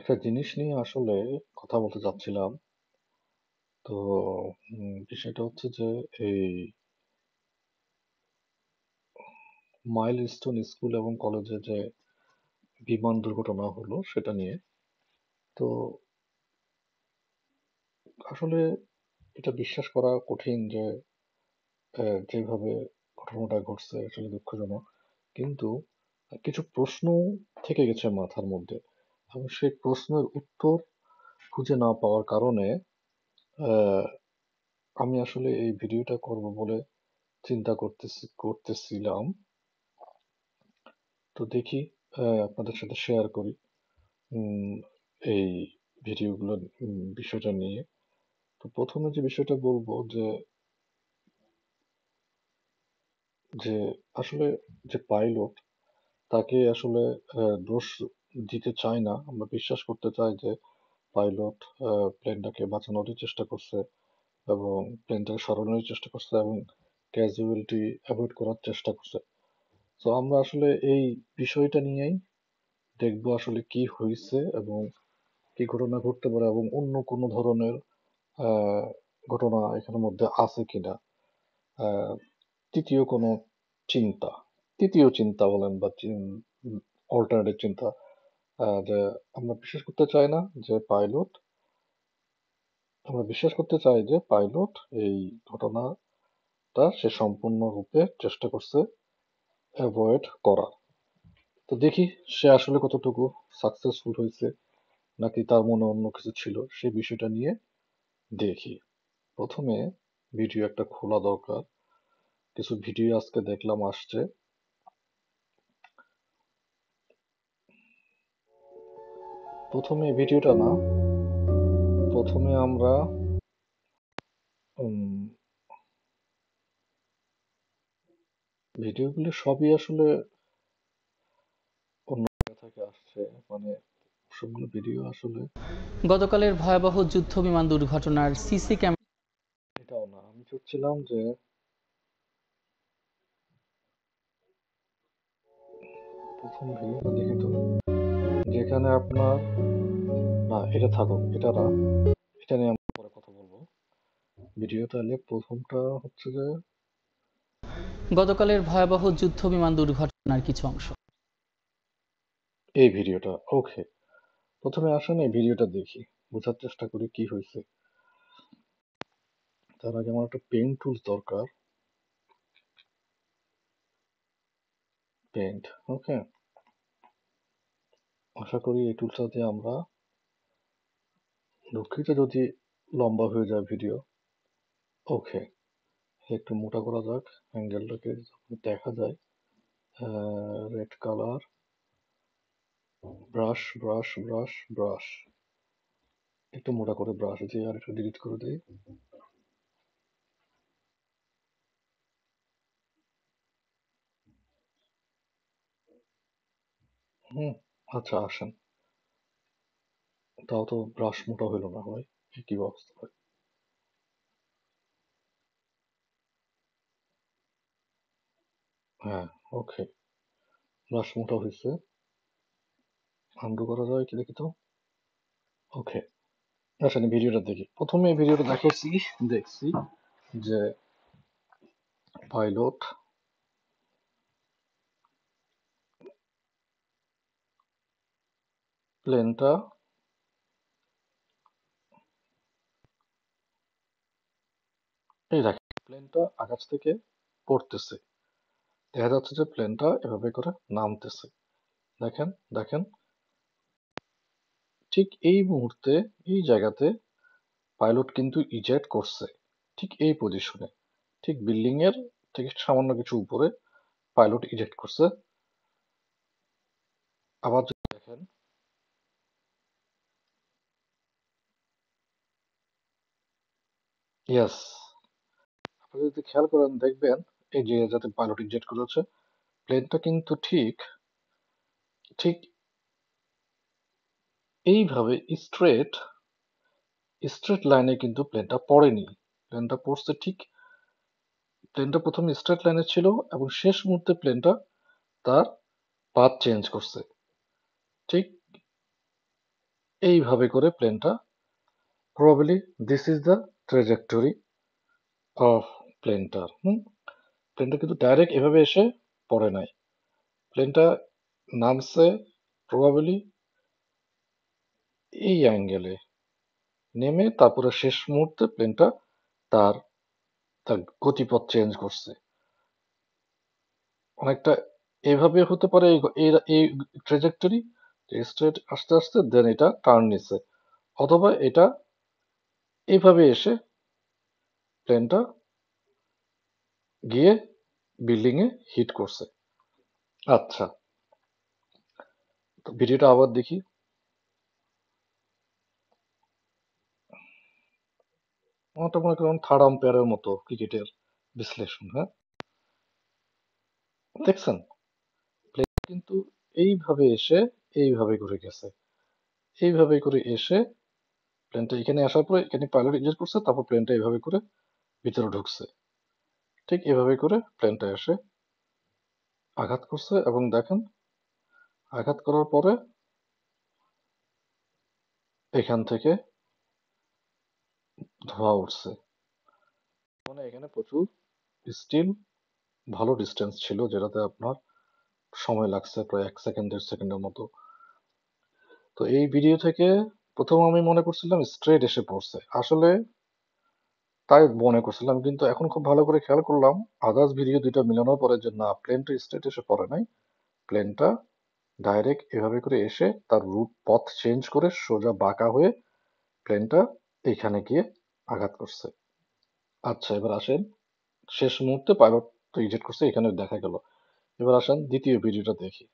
একটা জিনিস নিয়ে আসলে কথা বলতে চাচ্ছিলাম। তো বিষয়টা হচ্ছে যে এই মাইলস্টোন স্কুল এবং কলেজে যে বিমান দুর্ঘটনা হলো সেটা নিয়ে। তো আসলে এটা বিশ্বাস করা কঠিন যে যেভাবে ঘটনাটা ঘটছে আসলে দুঃখজনক। কিন্তু কিছু প্রশ্ন থেকে গেছে মাথার মধ্যে এবং সেই প্রশ্নের উত্তর খুঁজে না পাওয়ার কারণে আহ, আমি আসলে এই ভিডিওটা করব বলে চিন্তা করতেছিলাম। তো দেখি আপনাদের সাথে শেয়ার করি উম, এই ভিডিওগুলো বিষয়টা নিয়ে। তো প্রথমে যে বিষয়টা বলবো যে যে আসলে যে পাইলট তাকে আসলে দোষ দিতে চাই না। আমরা বিশ্বাস করতে চাই যে পাইলট প্লেনটাকে বাঁচানোর চেষ্টা করছে এবং প্লেনটাকে সরানোর চেষ্টা করছে এবং ক্যাজুয়ালিটি অ্যাভয়েড করার চেষ্টা করছে। তো আমরা আসলে এই বিষয়টা নিয়েই দেখবো আসলে কি হয়েছে এবং কি ঘটনা ঘটতে পারে এবং অন্য কোনো ধরনের আহ, ঘটনা এখানের মধ্যে আছে কিনা। আহ, তৃতীয় কোনো চিন্তা, তৃতীয় চিন্তা বলেন বা অল্টারনেটিভ চিন্তা, যে আমরা বিশ্বাস করতে চাই না যে পাইলট, আমরা বিশ্বাস করতে চাই যে পাইলট এই ঘটনাটা সে সম্পূর্ণরূপে চেষ্টা করছে অ্যাভয়েড করার। তো দেখি সে আসলে কতটুকু সাকসেসফুল হয়েছে নাকি তার মনে অন্য কিছু ছিল সেই বিষয়টা নিয়ে দেখি। প্রথমে ভিডিও একটা খোলা দরকার। কিছু ভিডিও আজকে দেখলাম আসছে। প্রথমে এই ভিডিওটা না, প্রথমে আমরা উম, ভিডিওগুলো সবই আসলে অন্য জায়গা থেকে আসছে, মানে সবগুলো ভিডিও আসলে গতকালের ভয়াবহ যুদ্ধবিমান দুর্ঘটনার সিসি ক্যামেরা। এটাও না। আমি চাচ্ছিলাম যে প্রথম ভিডিওটা দেখি তো, যেখানে আপনার, না এটা থাকুক, এটা না, এটা নিয়ে আমরা পরে কথা বলবো। ভিডিও তাহলে প্রথমটা হচ্ছে যে গতকালের ভয়াবহ যুদ্ধবিমান দুর্ঘটনার কিছু অংশ। এই ভিডিওটা। ওকে, প্রথমে আসেন এই ভিডিওটা দেখি, বোঝার চেষ্টা করি কি হয়েছে। তার আগে আমার একটা পেইন্ট টুলস দরকার। পেইন্ট, ওকে। আশা করি এই টুলসটা দিয়ে আমরা, দুঃখিত যদি লম্বা হয়ে যায় ভিডিও। ওকে, একটু মোটা করা যাক অ্যাঙ্গেলটাকে, দেখা যায়। Red colour, brush brush brush brush, একটু মোটা করে ব্রাশ দিয়ে আর একটু ডিলিট করে দিই। হুম, আচ্ছা আসেন। তাও তো ব্রাশ মোটা হইলো না, হয় কি অবস্থা হয়। হ্যাঁ, ওকে, ব্রাশ মোটা হয়েছে। আন্ডু করা যায় কি দেখি তো। ওকে, আসেন ভিডিওটা দেখি। প্রথমে এই ভিডিওটা দেখছি যে পাইলট প্লেনটা, এই দেখেন প্লেনটা আকাশ থেকে পড়তেছে, দেখা যাচ্ছে যে প্লেনটা এভাবে করে নামতেছে। দেখেন, দেখেন, ঠিক এই মুহূর্তে, এই জায়গাতে পাইলট কিন্তু ইজেক্ট করছে, ঠিক এই পজিশনে, ঠিক বিল্ডিং এর থেকে সামান্য কিছু উপরে পাইলট ইজেক্ট করছে। আবার যদি দেখেন, ইয়েস, আপনি যদি খেয়াল করেন দেখবেন এই যে যাতে পাইলট ইজেক্ট করেছে, প্লেনটা কিন্তু ঠিক ঠিক এইভাবে স্ট্রেট স্ট্রেট লাইনে কিন্তু প্লেনটা পড়েনি। প্লেনটা পড়ছে ঠিক, প্লেনটা প্রথমে স্ট্রেট লাইনে ছিল এবং শেষ মুহূর্তে প্লেনটা তার পাথ চেঞ্জ করছে। ঠিক এইভাবে করে প্লেনটা probably this is the trajectory of প্লেনটার। প্লেনটা কিন্তু ডাইরেক্ট এভাবে এসে পড়ে নাই। প্লেনটা নামছে প্রবাবলি এই অ্যাঙ্গেলে, নেমে তারপরে শেষ মুহূর্তে প্লেনটা তার তার গতিপথ চেঞ্জ করছে। অনেকটা এভাবে হতে পারে, এই এই ট্রেজেক্টরি স্ট্রেট আস্তে আস্তে দেন এটা টার্ন নিছে, অথবা এটা এইভাবে এসে প্লেনটা গিয়ে বিল্ডিং এ হিট করছে। আচ্ছা, তো ভিডিওটা আবার দেখি। আমারটা মনে করেন থার্ড আম্পায়ারের মতো ক্রিকেটের বিশ্লেষণ। হ্যাঁ, দেখছেন প্লেন কিন্তু এইভাবে এসে এইভাবে করে গেছে, এইভাবে করে এসে প্লেনটা এখানে আসার পরে এখানে পাইলট ইনজেক্ট করছে, তারপর প্লেনটা এইভাবে করে ভিতরে ঢুকছে। ঠিক এভাবে করে প্লেনটা এসে আঘাত করছে, এবং দেখেন আঘাত করার পরে এখান থেকে ধোঁয়া উঠছে। মানে এখানে প্রচুর স্টিল ভালো ডিস্টেন্স ছিল, যেটাতে আপনার সময় লাগছে প্রায় 1 সেকেন্ড 1.5 সেকেন্ডের মতো। তো এই ভিডিও থেকে প্রথম আমি মনে করছিলাম স্ট্রেট এসে পড়ছে, আসলে তাই মনে করছিলাম, কিন্তু এখন খুব ভালো করে খেয়াল করলাম আদার্স ভিডিও দুইটা মিলানোর পরে যে না, প্লেনটা স্ট্রেট এসে পড়ে নাই। প্লেনটা ডাইরেক্ট এভাবে করে এসে তার রুট পথ চেঞ্জ করে সোজা বাঁকা হয়ে প্লেনটা এখানে গিয়ে আঘাত করছে। আচ্ছা, এবার আসেন শেষ মুহূর্তে পাইলট তো ইজেক্ট করছে, এখানে দেখা গেল। এবার আসেন দ্বিতীয় ভিডিওটা দেখি।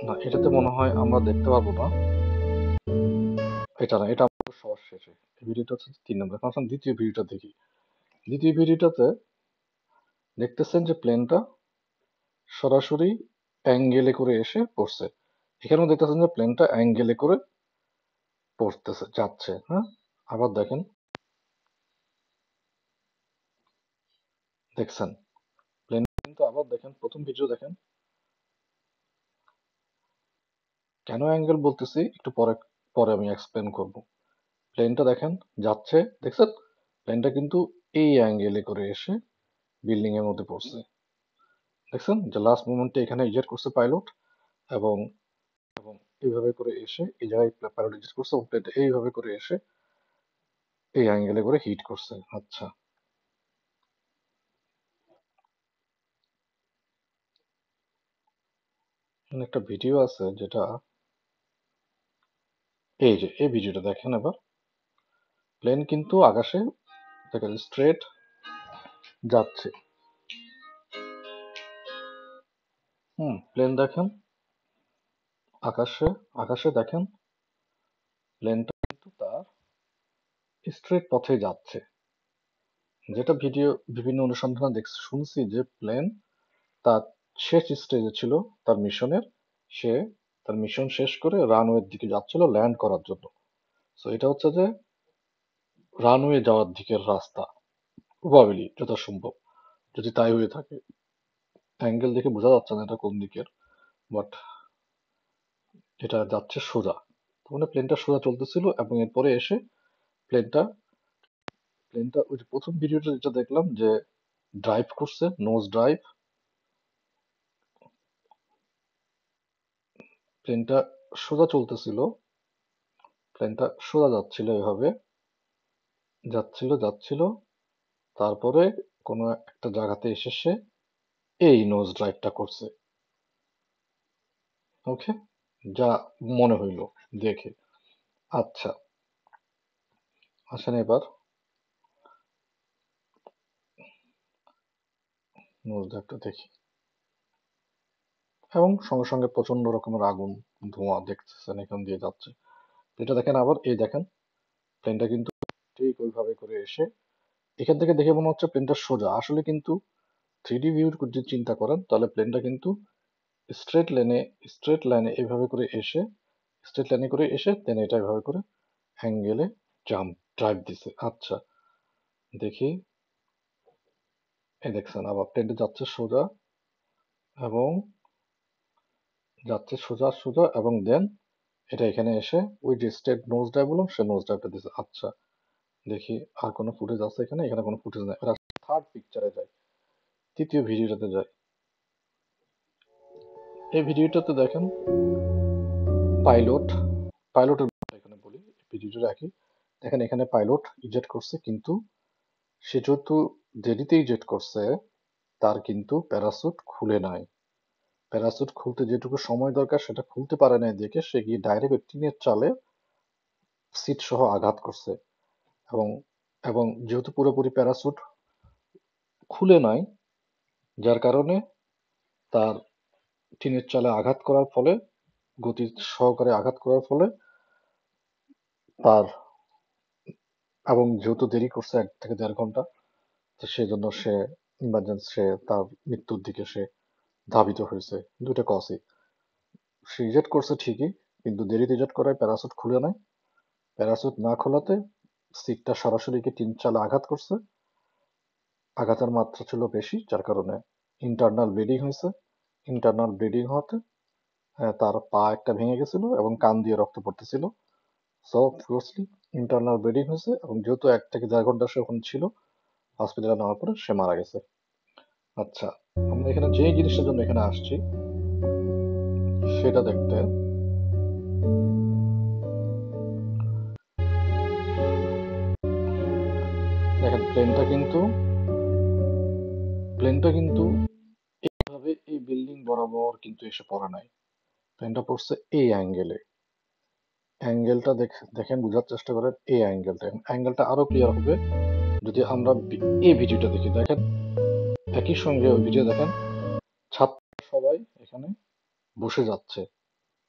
না, এটাতে মনে হয় আমরা দেখতে পাবো না। এটা না, এটা আমাদের সবার শেষে। এই ভিডিওটা হচ্ছে 3 নম্বর। এখন আসেন দ্বিতীয় ভিডিওটা দেখি। দ্বিতীয় ভিডিওটাতে দেখতেছেন যে প্লেনটা সরাসরি অ্যাঙ্গেলে করে এসে পড়ছে। এখানেও দেখতেছেন যে প্লেনটা অ্যাঙ্গেলে করে পড়তেছে, যাচ্ছে। হ্যাঁ, আবার দেখেন, দেখছেন প্লেন কিন্তু আবার দেখেন, প্রথম ভিডিও দেখেন। কেন অ্যাঙ্গেল বলতেছি একটু পরে পরে আমি এক্সপ্লেন করব। প্লেনটা দেখেন যাচ্ছে, দেখছেন প্লেনটা কিন্তু এই অ্যাঙ্গেলে করে এসে বিল্ডিং এর মধ্যে পড়ছে। দেখছেন যে লাস্ট মোমেন্টে এখানে ইজেক্ট করছে পাইলট, এবং এবং এইভাবে করে এসে এই জায়গায় পাইলট ইজেক্ট করছে, এবং প্লেনটা এইভাবে করে এসে এই অ্যাঙ্গেলে করে হিট করছে। আচ্ছা, এখানে একটা ভিডিও আছে যেটা, এই যে এই ভিডিওটা দেখেন। এবার প্লেন কিন্তু আকাশে দেখেন স্ট্রেট যাচ্ছে। প্লেন দেখেন আকাশে, আকাশে দেখেন প্লেনটা কিন্তু তার স্ট্রেট পথে যাচ্ছে। যেটা ভিডিও বিভিন্ন অনুসন্ধানে শুনছি যে প্লেন তার শেষ স্টেজে ছিল তার মিশনের, সে তার মিশন শেষ করে রানওয়ের দিকে যাচ্ছিল ল্যান্ড করার জন্য। সো এটা হচ্ছে যে রানওয়ে যাওয়ার দিকের রাস্তা, প্রবাবিলি যথাসম্ভব, যদি তাই হয়ে থাকে। অ্যাঙ্গেল দেখে বোঝা যাচ্ছে না এটা কোন দিকের, বাট এটা যাচ্ছে সোজা। তার মানে প্লেনটা সোজা চলতেছিল, এবং এরপরে এসে প্লেনটা প্লেনটা ওই যে প্রথম ভিডিওটা যেটা দেখলাম যে ড্রাইভ করছে, নোজ ড্রাইভ। প্লেনটা সোজা চলতেছিল, প্লেনটা সোজা যাচ্ছিল, এভাবে যাচ্ছিল যাচ্ছিল, তারপরে কোনো একটা জায়গাতে এসে সে এই নোজ ড্রাইভটা করছে। ওকে, যা মনে হইল দেখে। আচ্ছা, আসেন এবার নোজ ড্রাইভটা দেখি, এবং সঙ্গে সঙ্গে প্রচন্ড রকমের আগুন ধোঁয়া দেখতেছেন এখান দিয়ে যাচ্ছে। এটা দেখেন আবার, এই দেখেন প্লেনটা কিন্তু ঠিক ওইভাবে করে এসে এখান থেকে দেখে মনে হচ্ছে প্লেনটা সোজা, আসলে কিন্তু 3D ভিউর যদি চিন্তা করেন তাহলে প্লেনটা কিন্তু স্ট্রেট লাইনে, স্ট্রেট লাইনে এইভাবে করে এসে, স্ট্রেট লাইনে করে এসে দেন এটা এভাবে করে অ্যাঙ্গেলে জাম্প ড্রাইভ দিছে। আচ্ছা, দেখি এই দেখছেন আবার প্লেনটা যাচ্ছে সোজা এবং সোজা সোজা এবং দেন এটা এখানে এসে ওই যে স্টেপ নোজ ডাইভ বললাম সে নোজ ডাইভটা দিচ্ছে। আচ্ছা, দেখি আর কোনো ফুটেজ আছে এখানে? এখানে কোনো ফুটেজ নেই। এরা থার্ড পিকচারে যায়, তৃতীয় ভিডিওটাতে যায়। এই ভিডিওটাতে দেখেন পাইলট, পাইলটের এখানে বলি ভিডিওটা একই। দেখেন এখানে পাইলট ইজেক্ট করছে, কিন্তু সে যেহেতু দেরিতে ইজেক্ট করছে তার কিন্তু প্যারাসুট খুলে নাই। প্যারাসুট খুলতে যেটুকু সময় দরকার সেটা খুলতে পারে নাই দেখে সে গিয়ে ডাইরেক্ট টিনের চালে সিট সহ আঘাত করছে। এবং এবং যেহেতু পুরোপুরি প্যারাসুট খুলে নাই, যার কারণে তার টিনের চালে আঘাত করার ফলে, গতি সহকারে আঘাত করার ফলে তার, এবং যেহেতু দেরি করছে 1 থেকে 1.5 ঘন্টা, তো সেজন্য সে ইমার্জেন্সি তার মৃত্যুর দিকে সে ধাবিত হয়েছে। দুইটা কজই, সে ইজেক্ট করছে ঠিকই কিন্তু দেরিতে ইজেক্ট করায় প্যারাসুট খুলে নাই। প্যারাসুট না খোলাতে সিটটা সরাসরি গিয়ে টিন চালে আঘাত করছে। আঘাতের মাত্রা ছিল বেশি, যার কারণে ইন্টারনাল ব্লিডিং হয়েছে। ইন্টারনাল ব্লিডিং হওয়াতে তার পা একটা ভেঙে গেছিল এবং কান দিয়ে রক্ত পড়তেছিল। সো অবভিয়াসলি ইন্টারনাল ব্লিডিং হয়েছে, এবং যেহেতু 1 থেকে 1.5 ঘন্টা সে ওখানে ছিল, হসপিটালে নেওয়ার পরে সে মারা গেছে। আচ্ছা, আমরা এখানে যে জিনিসটার জন্য এখানে আসছি সেটা দেখতে, দেখেন প্লেনটা কিন্তু এইভাবে এই বিল্ডিং বরাবর কিন্তু এসে পড়ে নাই। প্লেনটা পড়ছে এই অ্যাঙ্গেলে। অ্যাঙ্গেলটা দেখেন, বোঝার চেষ্টা করেন। এই অ্যাঙ্গেলটা আরো ক্লিয়ার হবে যদি আমরা এই ভিডিওটা দেখি। দেখেন একই সঙ্গে ওই ভিডিও দেখেন, ছাত্র সবাই এখানে বসে যাচ্ছে,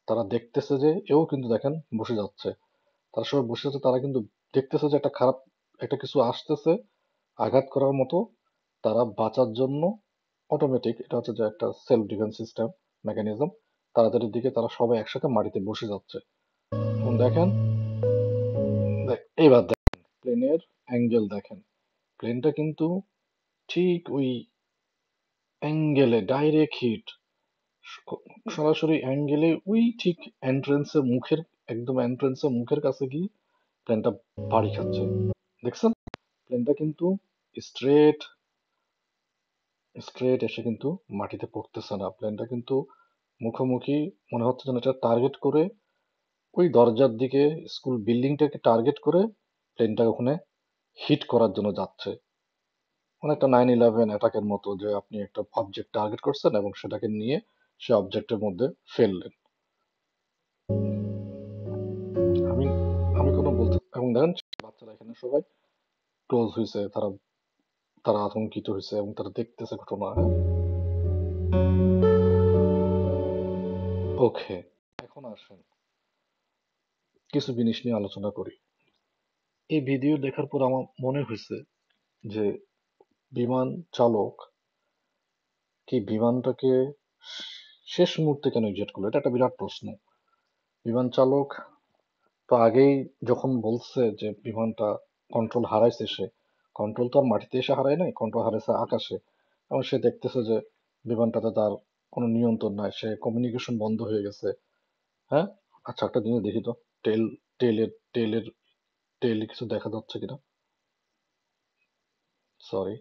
তারা দেখতেছে যে এও কিন্তু দেখেন বসে যাচ্ছে। তারা সবাই বসে আছে, তারা কিন্তু দেখতেছে যে একটা খারাপ একটা কিছু আসতেছে আঘাত করার মতো। তারা বাঁচার জন্য অটোমেটিক, এটা হচ্ছে যে একটা সেলফ ডিফেন্স সিস্টেম মেকানিজম, তাড়াতাড়ির দিকে তারা সবাই একসাথে মাটিতে বসে যাচ্ছে। এখন দেখেন, এইবার দেখেন প্লেনের অ্যাঙ্গেল দেখেন। প্লেনটা কিন্তু ঠিক ওই অ্যাঙ্গেলে ডাইরেক্ট হিট, সরাসরি অ্যাঙ্গেলে ওই ঠিক এন্ট্রেন্সের মুখের কাছে গিয়ে প্লেনটা বাড়ি খাচ্ছে। দেখছেন প্লেনটা কিন্তু স্ট্রেট স্ট্রেট এসে কিন্তু মাটিতে পড়তেছে না। প্লেনটা কিন্তু মুখোমুখি, মনে হচ্ছে যেন এটা টার্গেট করে ওই দরজার দিকে, স্কুল বিল্ডিংটাকে টার্গেট করে প্লেনটা ওখানে হিট করার জন্য যাচ্ছে। অনেকটা 9/11 অ্যাটাকের মতো, যে আপনি একটা অবজেক্ট টার্গেট করছেন এবং সেটাকে নিয়ে সে অবজেক্টের মধ্যে ফেললেন। আমি আমি কোনো বলতে, এবং দেখেন বাচ্চারা এখানে সবাই ক্লোজ হয়েছে, তারা তারা আতঙ্কিত হয়েছে এবং তারা দেখতেছে ঘটনা। হ্যাঁ, ওকে, এখন আসেন কিছু জিনিস নিয়ে আলোচনা করি। এই ভিডিও দেখার পর আমার মনে হয়েছে যে বিমান চালক কি বিমানটাকে শেষ মুহূর্তে কেন ইজেক্ট করলো, এটা একটা বিরাট প্রশ্ন। বিমান চালক তো আগেই যখন বলছে যে বিমানটা কন্ট্রোল হারাইছে, সে কন্ট্রোল তো আর মাটিতে এসে হারায় নাই, কন্ট্রোল হারাইছে আকাশে। এবং সে দেখতেছে যে বিমানটাতে তার কোনো নিয়ন্ত্রণ নাই, সে কমিউনিকেশন বন্ধ হয়ে গেছে। হ্যাঁ, আচ্ছা একটা জিনিস দেখি তো, টেল টেলের টেলের টেলে কিছু দেখা যাচ্ছে কিনা। সরি,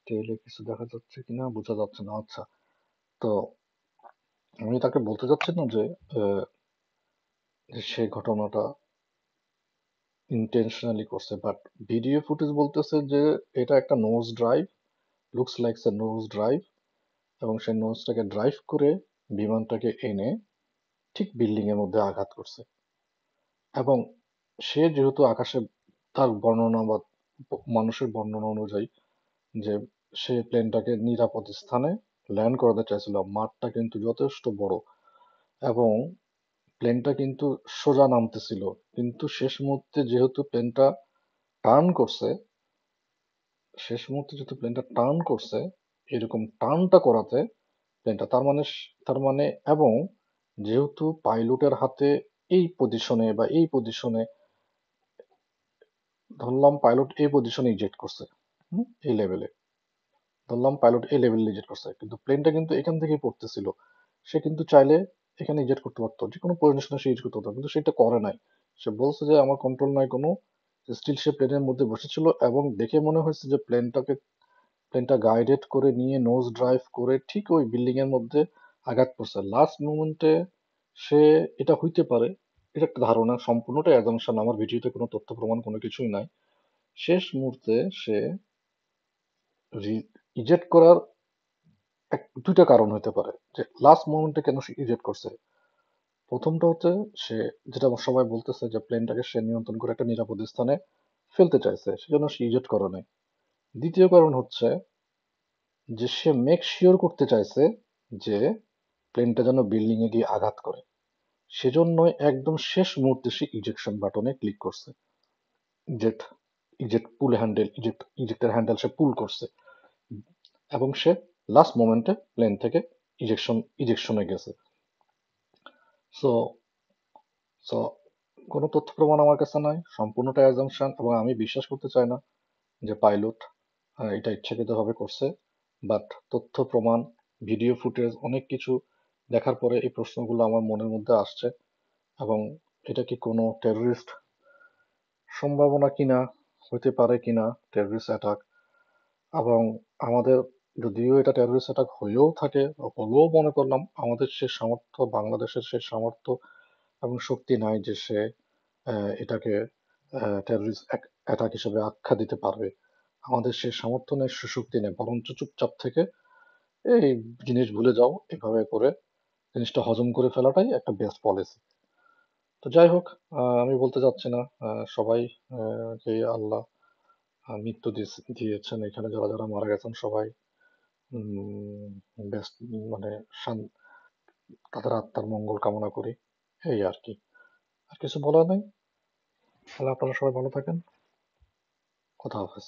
টেলে কিছু দেখা যাচ্ছে কিনা বোঝা যাচ্ছে না। আচ্ছা, তো আমি তাকে বলতে চাচ্ছি না যে সে ঘটনাটা ইন্টেনশনালি করছে, বাট ভিডিও ফুটেজ বলতেছে যে এটা একটা nose drive, looks likes a nose drive, এবং সে নোজটাকে ড্রাইভ করে বিমানটাকে এনে ঠিক বিল্ডিং এর মধ্যে আঘাত করছে। এবং সে যেহেতু আকাশে, তার বর্ণনা বা মানুষের বর্ণনা অনুযায়ী, যে সে প্লেনটাকে নিরাপদ স্থানে ল্যান্ড করাতে চাইছিল। মাঠটা কিন্তু যথেষ্ট বড় এবং প্লেনটা কিন্তু সোজা নামতেছিল, কিন্তু টার্ন করছে শেষ মুহূর্তে যেহেতু প্লেনটা টার্ন করছে, এরকম টার্নটা করাতে প্লেনটা। তার মানে এবং যেহেতু পাইলটের হাতে এই পজিশনে বা এই পজিশনে, ধরলাম পাইলট এই পজিশনে ইজেক্ট করছে, এই লেভেলে, ধরলাম পাইলট এই লেভেলে ইজেক্ট করছে, কিন্তু প্লেনটা কিন্তু এখান থেকেই পড়তেছিল। সে কিন্তু চাইলে এখানে ইজেক্ট করতে পারতো, যে কোনো পজিশনে সে ইজেক্ট করতে পারতো, কিন্তু সেটা করে নাই। সে বলছে যে আমার কন্ট্রোল নাই কোনো, স্টিল সে প্লেনের মধ্যে বসেছিল এবং দেখে মনে হয়েছে যে প্লেনটা গাইডেড করে নিয়ে নোজ ড্রাইভ করে ঠিক ওই বিল্ডিং এর মধ্যে আঘাত করছে লাস্ট মোমেন্টে। সে, এটা হইতে পারে, এটা একটা ধারণা, সম্পূর্ণটা অ্যাজাম্পশন, আমার ভিডিওতে কোনো তথ্য প্রমাণ কোনো কিছুই নাই। শেষ মুহূর্তে সে ইজেক্ট করার দুইটা কারণ হতে পারে, যে লাস্ট মোমেন্টে কেন সে ইজেক্ট করছে। প্রথমটা হচ্ছে, সে, যেটা সবাই বলতেছে, যে প্লেনটাকে সে নিয়ন্ত্রণ করে একটা নিরাপদ স্থানে ফেলতে চাইছে, সেজন্য সে ইজেক্ট করে নাই। দ্বিতীয় কারণ হচ্ছে যে সে মেক শিওর করতে চাইছে যে প্লেনটা যেন বিল্ডিং এ গিয়ে আঘাত করে, সেজন্যই একদম শেষ মুহূর্তে সে ইজেকশন বাটনে ক্লিক করছে। ইজেক্ট ইজেক্ট পুল হ্যান্ডেল ইজেক্টের হ্যান্ডেল সে পুল করছে, এবং সে লাস্ট মোমেন্টে প্লেন থেকে ইজেকশনে গেছে। সো সো কোনো তথ্য প্রমাণ আমার কাছে নাই, সম্পূর্ণটা অ্যাজাম্পশন, এবং আমি বিশ্বাস করতে চাই না যে পাইলট এটা ইচ্ছাকৃতভাবে করছে। বাট তথ্য প্রমাণ, ভিডিও ফুটেজ, অনেক কিছু দেখার পরে এই প্রশ্নগুলো আমার মনের মধ্যে আসছে। এবং এটা কি কোনো টেররিস্ট সম্ভাবনা কিনা, হতে পারে কিনা টেররিস্ট অ্যাটাক। এবং আমাদের, যদিও এটা টেররিস্ট অ্যাটাক হয়েও থাকে, হলেও মনে করলাম আমাদের সে সামর্থ্য, বাংলাদেশের সে সামর্থ্য এবং শক্তি নাই যে সে এটাকে টেররিস্ট অ্যাটাক হিসেবে আখ্যা দিতে পারবে। আমাদের সে সামর্থ্য নেই, সুশক্তি নেই, বরঞ্চ চুপচাপ থেকে এই জিনিস ভুলে যাও, এভাবে করে জিনিসটা হজম করে ফেলাটাই একটা বেস্ট পলিসি। তো যাই হোক, আমি বলতে চাচ্ছি না, সবাই, যে আল্লাহ মৃত্যু দিয়েছেন, এখানে যারা যারা মারা গেছেন সবাই বেস্ট, মানে শান- তাদের আত্মার মঙ্গল কামনা করি, এই আর কি। আর কিছু বলার নেই। তাহলে আপনারা সবাই ভালো থাকেন। কথা হাফেজ।